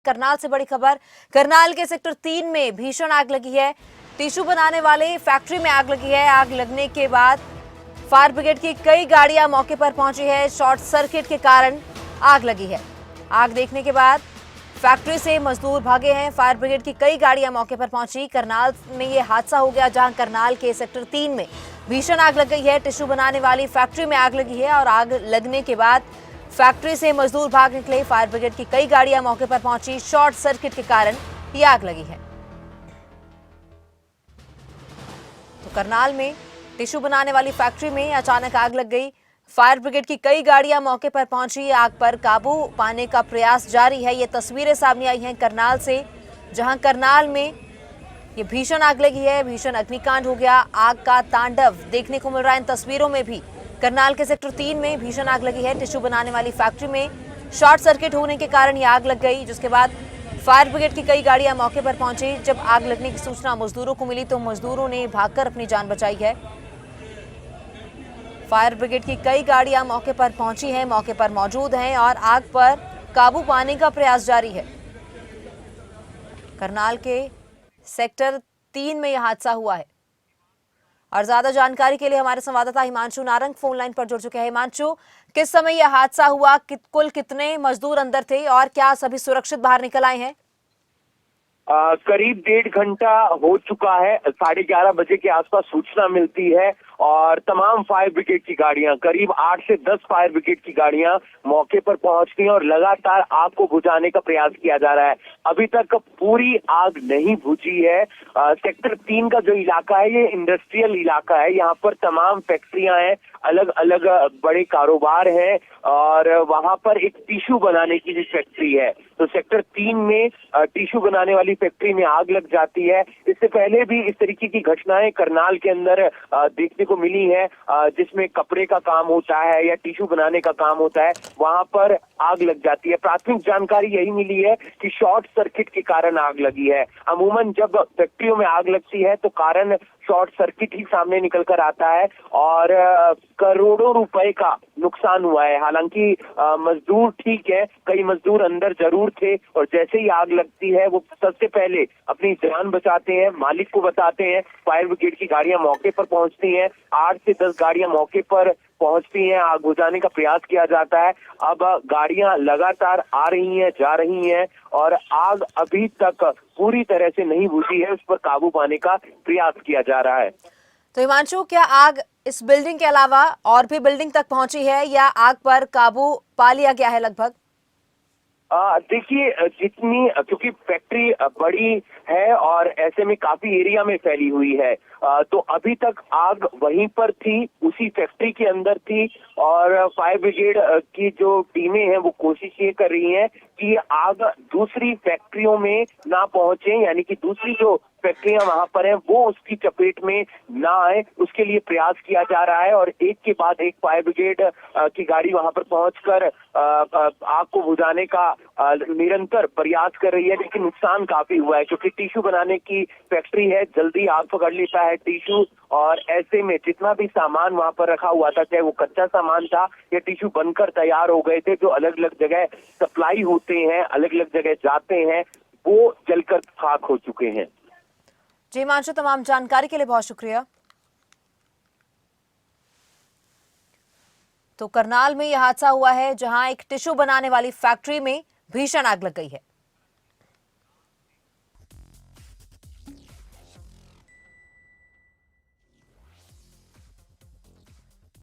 करनाल से बड़ी खबर। करनाल के सेक्टर 3 में भीषण आग लगी है। टिश्यू बनाने वाले फैक्ट्री में आग लगी है। आग लगने के बाद फायर ब्रिगेड की कई गाड़ियां मौके पर पहुंची है। शॉर्ट सर्किट के कारण आग लगी है। आग देखने के बाद फैक्ट्री से मजदूर भागे हैं। फायर ब्रिगेड की कई गाड़ियां मौके पर पहुंची। करनाल में यह हादसा हो गया, जहां करनाल के सेक्टर 3 में भीषण आग लग गई है। टिश्यू बनाने वाली फैक्ट्री में आग लगी है और आग लगने के बाद फैक्ट्री से मजदूर भाग निकले। फायर ब्रिगेड की कई गाड़ियां मौके पर पहुंची। शॉर्ट सर्किट के कारण ये आग लगी है। तो करनाल में टिश्यू बनाने वाली फैक्ट्री में अचानक आग लग गई। फायर ब्रिगेड की कई गाड़ियां मौके पर पहुंची। आग पर काबू पाने का प्रयास जारी है। ये तस्वीरें सामने आई हैं करनाल से, जहां करनाल में ये भीषण आग लगी है। भीषण अग्निकांड हो गया। आग का तांडव देखने को मिल रहा है इन तस्वीरों में भी। करनाल के सेक्टर 3 में भीषण आग लगी है। टिश्यू बनाने वाली फैक्ट्री में शॉर्ट सर्किट होने के कारण ये आग लग गई, जिसके बाद फायर ब्रिगेड की कई गाड़ियां मौके पर पहुंची। जब आग लगने की सूचना मजदूरों को मिली तो मजदूरों ने भागकर अपनी जान बचाई है। फायर ब्रिगेड की कई गाड़ियां मौके पर पहुंची हैं, मौके पर मौजूद हैं और आग पर काबू पाने का प्रयास जारी है। करनाल के सेक्टर 3 में यह हादसा हुआ है और ज्यादा जानकारी के लिए हमारे संवाददाता हिमांशु नारंग फोन लाइन पर जुड़ चुके हैं। हिमांशु, किस समय यह हादसा हुआ, कुल कितने मजदूर अंदर थे और क्या सभी सुरक्षित बाहर निकल आए हैं? करीब 1.5 घंटा हो चुका है। 11:30 बजे के आसपास सूचना मिलती है और तमाम फायर ब्रिगेड की गाड़ियां, करीब 8 से 10 फायर ब्रिगेड की गाड़ियां मौके पर पहुंचती हैं और लगातार आग को बुझाने का प्रयास किया जा रहा है। अभी तक पूरी आग नहीं बुझी है। सेक्टर 3 का जो इलाका है ये इंडस्ट्रियल इलाका है। यहाँ पर तमाम फैक्ट्रियां हैं, अलग अलग बड़े कारोबार हैं और वहां पर एक टिश्यू बनाने की भी फैक्ट्री है। तो सेक्टर 3 में टिश्यू बनाने वाली फैक्ट्री में आग लग जाती है। इससे पहले भी इस तरीके की घटनाएं करनाल के अंदर देखने को मिली है, जिसमें कपड़े का काम होता है या टिश्यू बनाने का काम होता है, वहां पर आग लग जाती है। प्राथमिक जानकारी यही मिली है कि शॉर्ट सर्किट के कारण आग लगी है। अमूमन जब फैक्ट्रियों में आग लगती है तो कारण शॉर्ट सर्किट ही सामने निकल कर आता है और करोड़ों रुपए का नुकसान हुआ है। हालांकि मजदूर ठीक है, कई मजदूर अंदर जरूर थे और जैसे ही आग लगती है वो सबसे पहले अपनी जान बचाते हैं, मालिक को बताते हैं। फायर ब्रिगेड की गाड़ियां मौके पर पहुंचती हैं, 8 से 10 गाड़ियां मौके पर पहुंचती हैं, आग बुझाने का प्रयास किया जाता है। अब गाड़ियां लगातार आ रही हैं, जा रही हैं और आग अभी तक पूरी तरह से नहीं बुझी है। उस पर काबू पाने का प्रयास किया जा रहा है। तो हिमांशु, क्या आग इस बिल्डिंग के अलावा और भी बिल्डिंग तक पहुंची है या आग पर काबू पा लिया गया है लगभग? देखिए, जितनी क्योंकि फैक्ट्री बड़ी है और ऐसे में काफी एरिया में फैली हुई है, तो अभी तक आग वहीं पर थी, उसी फैक्ट्री के अंदर थी और फायर ब्रिगेड की जो टीमें हैं वो कोशिश ये कर रही हैं कि आग दूसरी फैक्ट्रियों में ना पहुंचे, यानी कि दूसरी जो फैक्ट्रियां वहां पर हैं वो उसकी चपेट में ना आए, उसके लिए प्रयास किया जा रहा है। और एक के बाद एक फायर ब्रिगेड की गाड़ी वहां पर पहुंचकर आग को बुझाने का निरंतर प्रयास कर रही है। लेकिन नुकसान काफी हुआ है क्योंकि टिश्यू बनाने की फैक्ट्री है, जल्दी आग पकड़ लेता है टिश्यू और ऐसे में जितना भी सामान वहां पर रखा हुआ था, चाहे वो कच्चा सामान था या टिश्यू बनकर तैयार हो गए थे, जो अलग अलग जगह सप्लाई होते हैं, अलग अलग जगह जाते हैं, वो जलकर खाक हो चुके हैं। जी हिमांशु, तमाम जानकारी के लिए बहुत शुक्रिया। तो करनाल में यह हादसा हुआ है, जहां एक टिश्यू बनाने वाली फैक्ट्री में भीषण आग लग गई है।